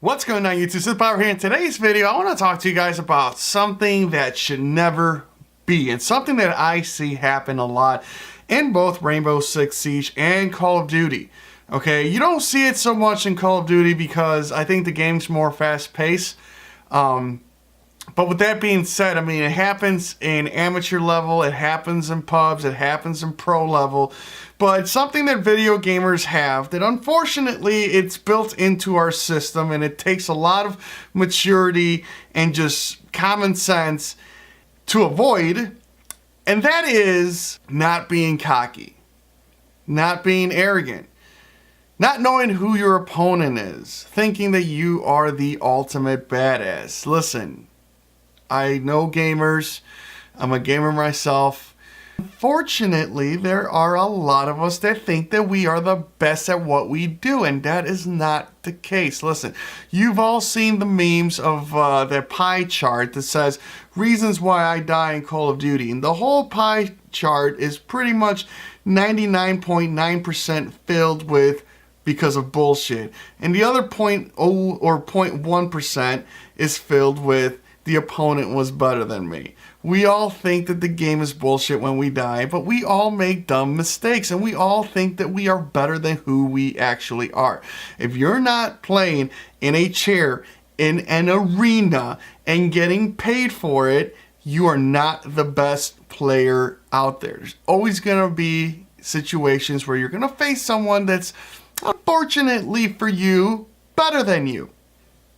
What's going on YouTube? Sith Bauer here. In today's video, I want to talk to you guys about something that should never be, and something that I see happen a lot in both Rainbow Six Siege and Call of Duty. Okay, you don't see it so much in Call of Duty because I think the game's more fast-paced. But with that being said, I mean, it happens in amateur level, it happens in pubs, it happens in pro level. But something that video gamers have that unfortunately it's built into our system, and it takes a lot of maturity and just common sense to avoid, and that is not being cocky, not being arrogant, not knowing who your opponent is, thinking that you are the ultimate badass. Listen, I know gamers, I'm a gamer myself. Unfortunately, there are a lot of us that think that we are the best at what we do, and that is not the case. Listen, you've all seen the memes of that pie chart that says reasons why I die in Call of Duty, and the whole pie chart is pretty much 99.9% filled with because of bullshit, and the other 0.0 or 0.1% is filled with the opponent was better than me. We all think that the game is bullshit when we die, but we all make dumb mistakes, and we all think that we are better than who we actually are. If you're not playing in a chair in an arena and getting paid for it, you are not the best player out there. There's always going to be situations where you're going to face someone that's, unfortunately for you, better than you.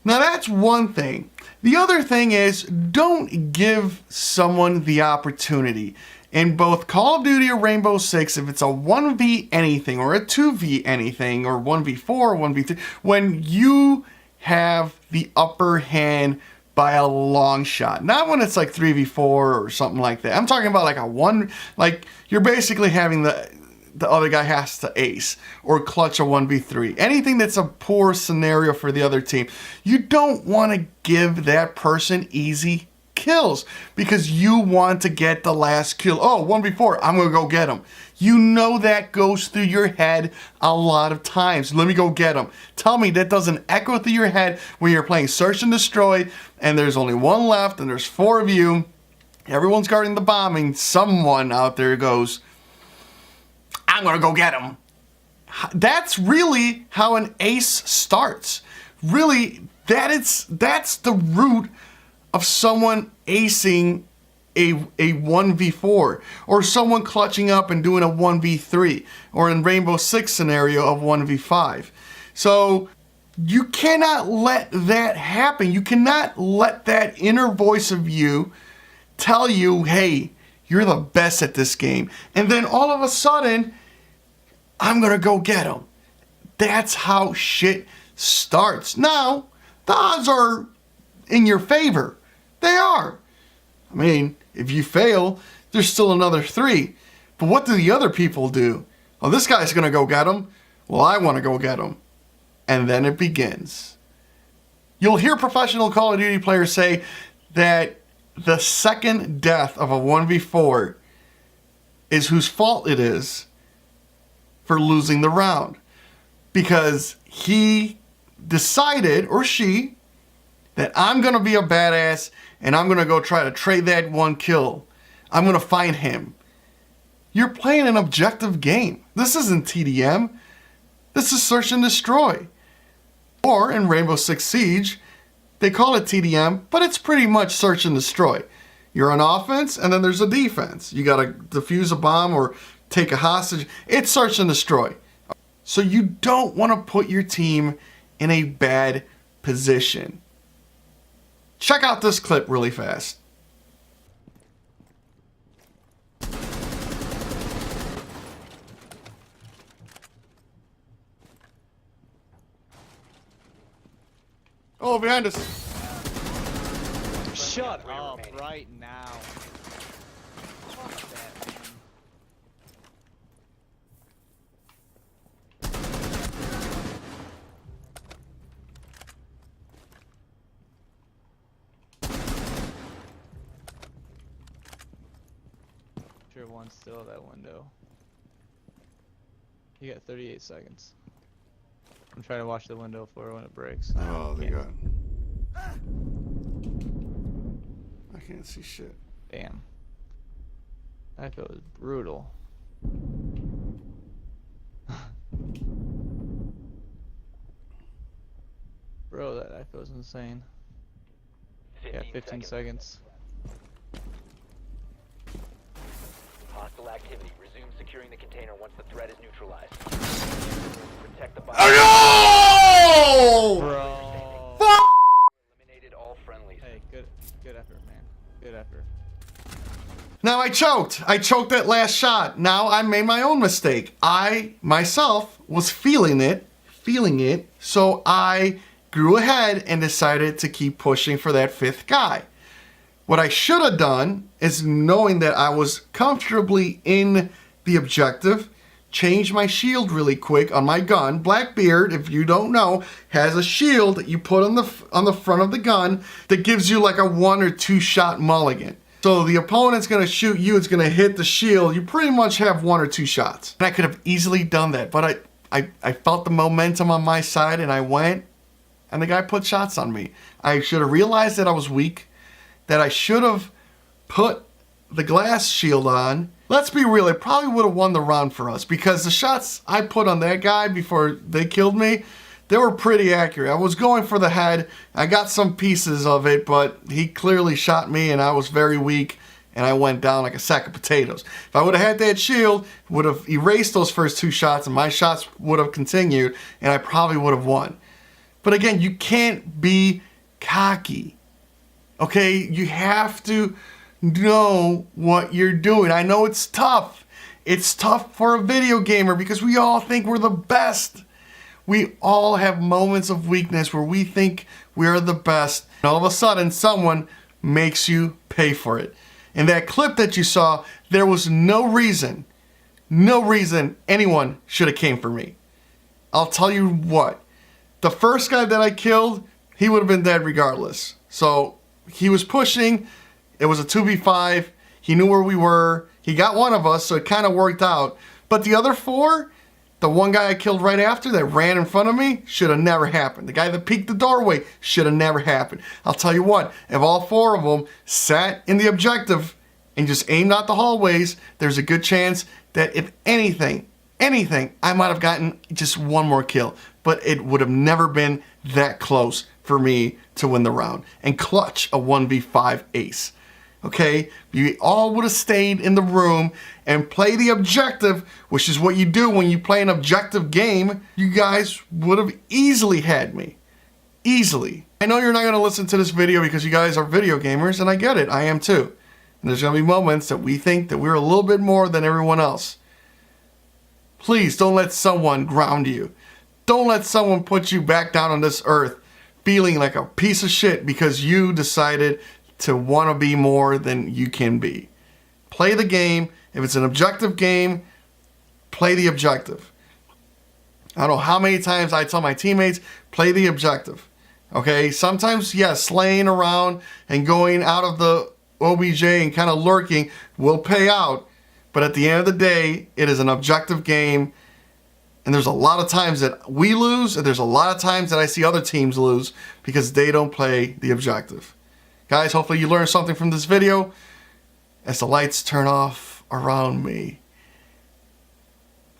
Now that's one thing. The other thing is, don't give someone the opportunity. In both Call of Duty or Rainbow Six, if it's a 1v anything or a 2v anything or 1v4 or 1v3, when you have the upper hand by a long shot. Not when it's like 3v4 or something like that. I'm talking about like a one, like you're basically having the other guy has to ace or clutch a 1v3. Anything that's a poor scenario for the other team. You don't want to give that person easy kills because you want to get the last kill. Oh, 1v4, I'm going to go get him. You know that goes through your head a lot of times. Let me go get him. Tell me that doesn't echo through your head when you're playing Search and Destroy and there's only one left and there's 4 of you. Everyone's guarding the bombing. Someone out there goes, I'm gonna go get him. That's really how an ace starts. Really, that's the root of someone acing a 1v4, or someone clutching up and doing a 1v3, or in Rainbow Six scenario of 1v5. So you cannot let that happen. You cannot let that inner voice of you tell you, hey, you're the best at this game. And then all of a sudden, I'm gonna go get him. That's how shit starts. Now, the odds are in your favor. They are. I mean, if you fail, there's still another 3. But what do the other people do? Oh, this guy's gonna go get him. Well, I wanna go get him. And then it begins. You'll hear professional Call of Duty players say that the second death of a 1v4 is whose fault it is for losing the round, because he decided, or she, that I'm gonna be a badass and I'm gonna go try to trade that 1 kill. I'm gonna find him. You're playing an objective game. This isn't TDM. This is Search and Destroy. Or in Rainbow Six Siege, they call it TDM, but it's pretty much Search and Destroy. You're on offense and then there's a defense. You gotta defuse a bomb or take a hostage. It's Search and Destroy. So you don't want to put your team in a bad position. Check out this clip really fast. Oh, behind us. Shut up right now. Fuck that, man. sure one's still at that window. You got 38 seconds. I'm trying to watch the window for when it breaks. Oh, they Can't. got. I can't see shit. Damn. That was brutal. Bro, that echo was insane. Yeah, 15 seconds. Hostile activity. Resume securing the container once the threat is neutralized. Protect the bio. Oh no! Bro. Fuck! Eliminated all friendlies. Hey, good effort, man. Good effort. Now I choked. I choked that last shot. Now I made my own mistake. I myself was feeling it, so I grew ahead and decided to keep pushing for that fifth guy. What I should have done is, knowing that I was comfortably in the objective, change my shield really quick on my gun. Blackbeard, if you don't know, has a shield that you put on the front of the gun that gives you like a 1 or 2 shot mulligan. So the opponent's gonna shoot you, it's gonna hit the shield. You pretty much have 1 or 2 shots. And I could have easily done that, but I felt the momentum on my side and I went, and the guy put shots on me. I should have realized that I was weak, that I should have put the glass shield on. Let's be real, it probably would have won the round for us, because the shots I put on that guy before they killed me, they were pretty accurate. I was going for the head. I got some pieces of it, but he clearly shot me and I was very weak and I went down like a sack of potatoes. If I would have had that shield, it would have erased those first 2 shots and my shots would have continued and I probably would have won. But again, you can't be cocky. Okay? You have to know what you're doing. I know it's tough. It's tough for a video gamer because we all think we're the best. We all have moments of weakness where we think we are the best. And all of a sudden, someone makes you pay for it. In that clip that you saw, there was no reason anyone should have came for me. I'll tell you what. The first guy that I killed, he would have been dead regardless. So he was pushing. It was a 2v5. He knew where we were. He got one of us, so it kind of worked out. But the other 4, the one guy I killed right after that ran in front of me, should have never happened. The guy that peeked the doorway should have never happened. I'll tell you what, if all 4 of them sat in the objective and just aimed out the hallways, there's a good chance that if anything, I might have gotten just 1 more kill. But it would have never been that close for me to win the round and clutch a 1v5 ace. Okay? You all would have stayed in the room and play the objective, which is what you do when you play an objective game. You guys would have easily had me. Easily. I know you're not going to listen to this video because you guys are video gamers, and I get it. I am too. And there's going to be moments that we think that we're a little bit more than everyone else. Please don't let someone ground you. Don't let someone put you back down on this earth feeling like a piece of shit because you decided to want to be more than you can be. Play the game. If it's an objective game, play the objective. I don't know how many times I tell my teammates, play the objective. Okay? Sometimes, yes, slaying around and going out of the OBJ and kind of lurking will pay out. But at the end of the day, it is an objective game. And there's a lot of times that we lose, and there's a lot of times that I see other teams lose because they don't play the objective. Guys, hopefully you learned something from this video as the lights turn off around me.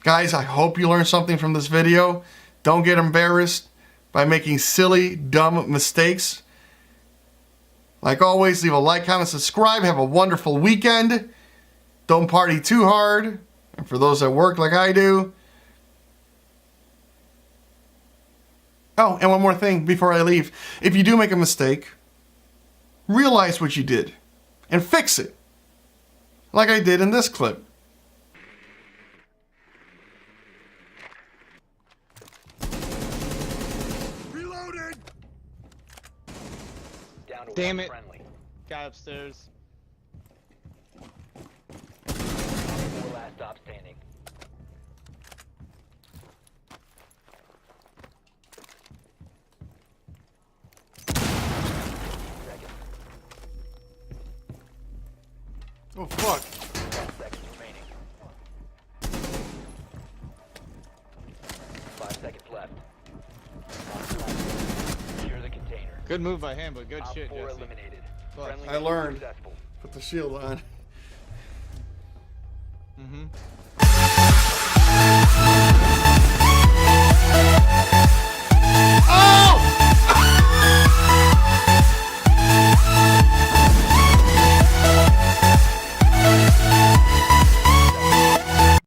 Guys, I hope you learned something from this video. Don't get embarrassed by making silly, dumb mistakes. Like always, leave a like, comment, subscribe. Have a wonderful weekend. Don't party too hard. And for those that work like I do. Oh, and one more thing before I leave. If you do make a mistake, realize what you did and fix it. Like I did in this clip. Reloaded. Down to Damn 1 it. friendly. Guy upstairs. 4 last stop standing. Oh, fuck. 10 seconds. Good move by him, but good Op shit, 4 Jesse. eliminated. Fuck. Friendly I mission learned. successful. Put the shield on. Mm-hmm.